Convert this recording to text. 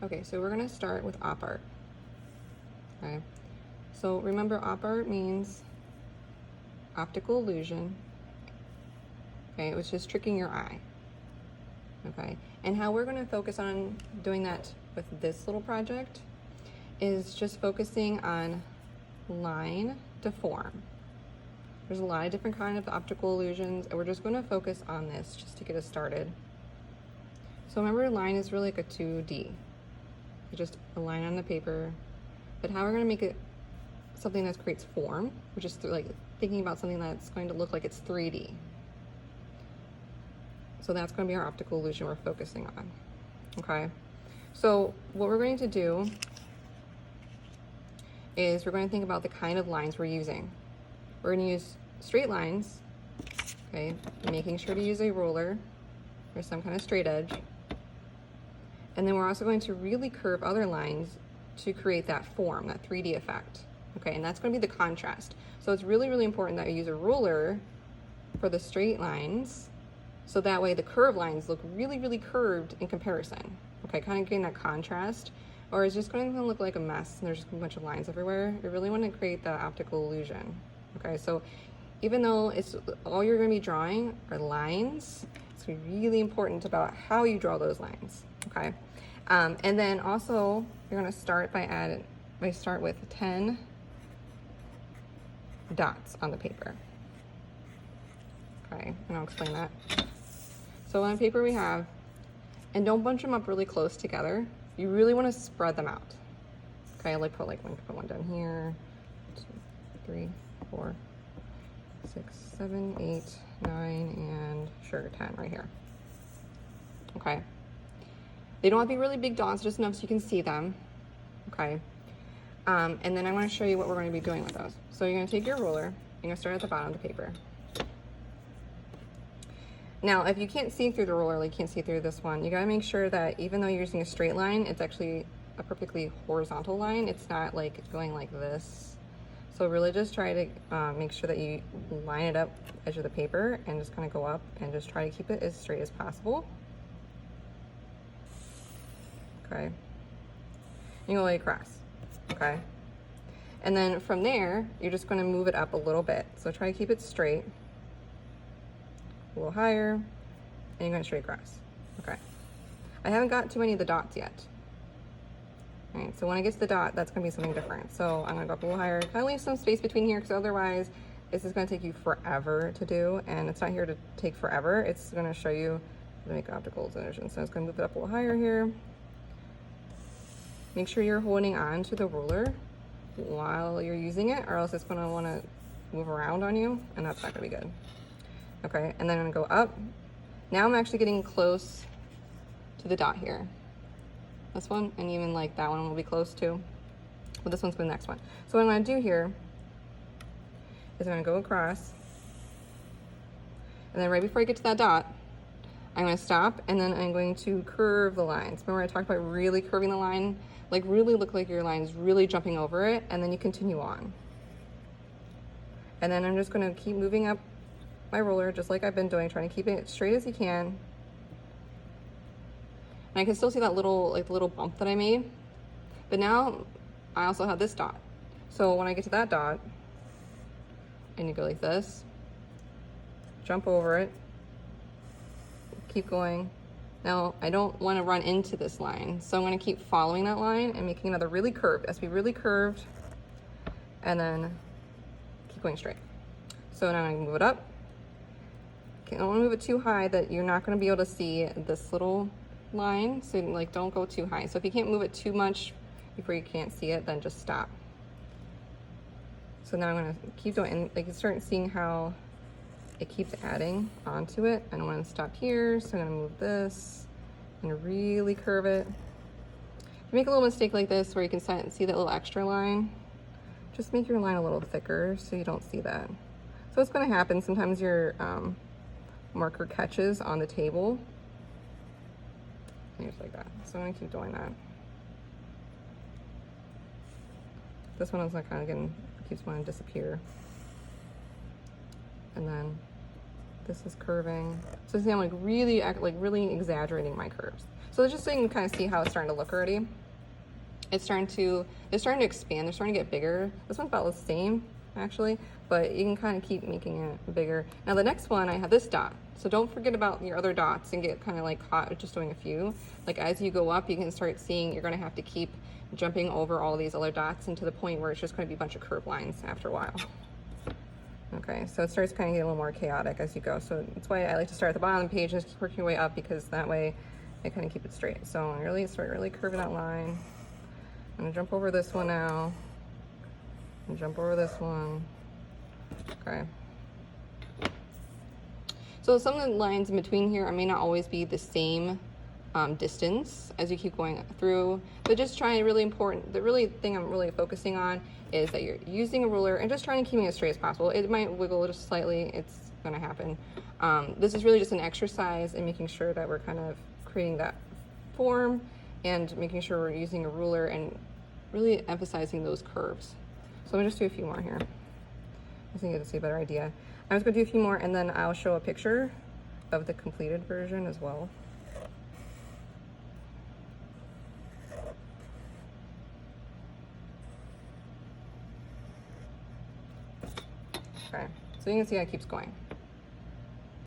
Okay, so we're gonna start with op art. Okay, so remember, op art means optical illusion, okay, which is tricking your eye. Okay, and how we're gonna focus on doing that with this little project is just focusing on line to form. There's a lot of different kind of optical illusions, and we're just gonna focus on this just to get us started. So remember, a line is really like a 2D. It's just a line on the paper, but how we're gonna make it something that creates form, which is like thinking about something that's going to look like it's 3D. So that's going to be our optical illusion we're focusing on. Okay, so what we're going to do is we're going to think about the kind of lines we're using. We're going to use straight lines, okay, making sure to use a ruler or some kind of straight edge. And then we're also going to really curve other lines to create that form, that 3D effect. Okay, and that's going to be the contrast. So it's really, really important that you use a ruler for the straight lines, so that way the curved lines look really, really curved in comparison. Okay, kind of getting that contrast, or it's just going to look like a mess and there's just a bunch of lines everywhere. You really want to create that optical illusion. Okay, so even though it's all you're going to be drawing are lines, it's really important about how you draw those lines. Okay, and then also you're going to start by start with 10 dots on the paper. Okay, and I'll explain that. So on paper we have, and don't bunch them up really close together. You really want to spread them out. Okay, I put one down here, 2, 3, 4, 6, 7, 8, 9, and sure, 10 right here. Okay. They don't have to be really big dots, just enough so you can see them. Okay. And then I want to show you what we're going to be doing with those. So you're going to take your ruler, you're going to start at the bottom of the paper. Now, if you can't see through the ruler, like you can't see through this one, you got to make sure that even though you're using a straight line, it's actually a perfectly horizontal line. It's not like going like this. So really just try to make sure that you line it up edge of the paper and just kind of go up and just try to keep it as straight as possible. Okay. You go like across. Okay. And then from there, you're just going to move it up a little bit. So try to keep it straight, a little higher, and you're going straight across. Okay. I haven't got too many of the dots yet. All right, so when I get to the dot, that's going to be something different. So I'm going to go up a little higher, kind of leave some space between here, because otherwise this is going to take you forever to do, and it's not here to take forever. It's going to show you how to make optical illusion. So it's going to move it up a little higher here. Make sure you're holding on to the ruler while you're using it, or else it's going to want to move around on you, and that's not going to be good. Okay, and then I'm going to go up. Now I'm actually getting close to the dot here. This one, and even like that one will be close too. But this one's the next one. So what I'm going to do here is I'm going to go across, and then right before I get to that dot, I'm going to stop, and then I'm going to curve the lines. Remember I talked about really curving the line? Like really look like your line is really jumping over it, and then you continue on. And then I'm just going to keep moving up my ruler just like I've been doing, trying to keep it straight as you can. And I can still see that little, like the little bump that I made. But now I also have this dot. So when I get to that dot, and you go like this, jump over it, keep going. Now I don't want to run into this line, so I'm going to keep following that line and making another really curved. It has to be really curved, and then keep going straight. So now I move it up. Okay, I don't want to move it too high that you're not going to be able to see this little line, so like don't go too high. So if you can't move it too much before you can't see it, then just stop. So now I'm going to keep doing, and like you start seeing how it keeps adding onto it. I don't want to stop here, so I'm going to move this and really curve it. If you make a little mistake like this where you can see that little extra line, just make your line a little thicker so you don't see that. So it's going to happen. Sometimes your marker catches on the table. Just like that. So I'm going to keep doing that. This one is like kind of getting, keeps wanting to disappear. And then this is curving. So see, I'm like really exaggerating my curves. So So just so you can kind of see how it's starting to look already. It's starting to expand. They're starting to get bigger. This one's about the same actually, but you can kind of keep making it bigger. Now the next one, I have this dot. So don't forget about your other dots and get kind of like caught just doing a few. Like as you go up, you can start seeing you're going to have to keep jumping over all these other dots into the point where it's just going to be a bunch of curved lines after a while. Okay, so it starts kind of getting a little more chaotic as you go. So that's why I like to start at the bottom of the page and just keep working your way up, because that way I kind of keep it straight. So really start really curving that line. I'm gonna jump over this one now, and jump over this one. Okay. So some of the lines in between here may not always be the same distance as you keep going through, but just trying really important, the really thing I'm really focusing on is that you're using a ruler and just trying to keep it as straight as possible. It might wiggle just slightly, it's gonna happen. This is really just an exercise in making sure that we're kind of creating that form and making sure we're using a ruler and really emphasizing those curves. So I'm gonna just do a few more here. I think you'll see a better idea. I'm just gonna do a few more and then I'll show a picture of the completed version as well. Okay, so you can see how it keeps going.